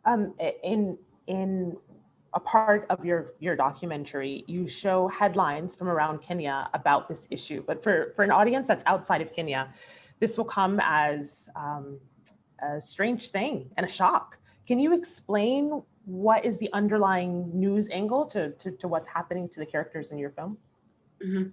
In a part of your documentary, you show headlines from around Kenya about this issue. But for an audience that's outside of Kenya, this will come as a strange thing and a shock. Can you explain what is the underlying news angle to what's happening to the characters in your film? Mm-hmm.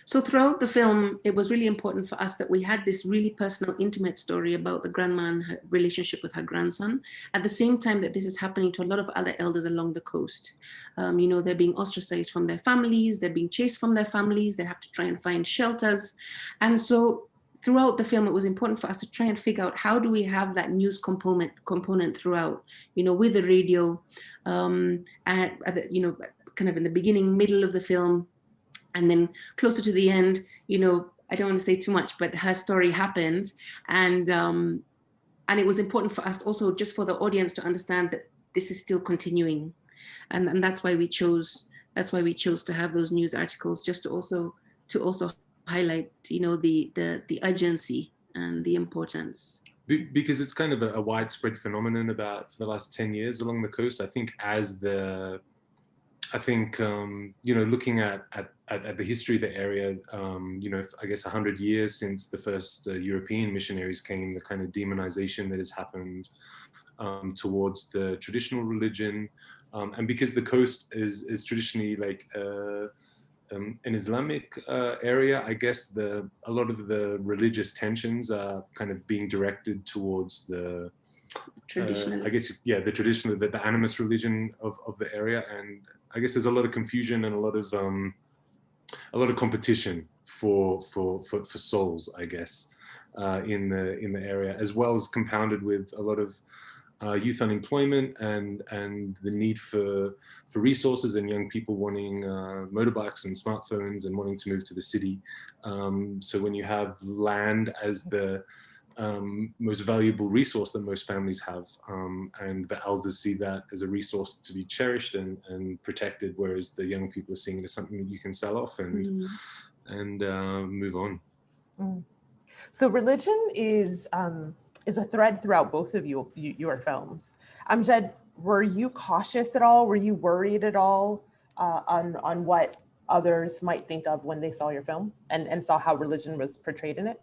So throughout the film, it was really important for us that we had this really personal, intimate story about the grandma and her relationship with her grandson. At the same time that this is happening to a lot of other elders along the coast. You know, they're being ostracized from their families, they're being chased from their families, they have to try and find shelters. And so throughout the film, it was important for us to try and figure out how do we have that news component throughout, you know, with the radio, you know, kind of in the beginning, middle of the film. And then closer to the end, you know, I don't want to say too much, but her story happened. And it was important for us also just for the audience to understand that this is still continuing. And that's why we chose to have those news articles, just to also highlight, you know, the urgency and the importance. Because it's kind of a widespread phenomenon about for the last 10 years along the coast. I think you know, looking at the history of the area, you know, I guess 100 years since the first European missionaries came, the kind of demonization that has happened towards the traditional religion, and because the coast is traditionally like an Islamic area, I guess a lot of the religious tensions are kind of being directed towards the Traditionalist. I guess, yeah, the traditional, the animist religion of the area, and I guess there's a lot of confusion and a lot of competition for souls, I guess, in the area, as well as compounded with a lot of youth unemployment and the need for resources and young people wanting motorbikes and smartphones and wanting to move to the city. So when you have land as the most valuable resource that most families have, and the elders see that as a resource to be cherished and protected, whereas the young people are seeing it as something that you can sell off and move on. So religion is a thread throughout both of your films. Amjad, were you cautious at all? Were you worried at all on what others might think of when they saw your film and saw how religion was portrayed in it?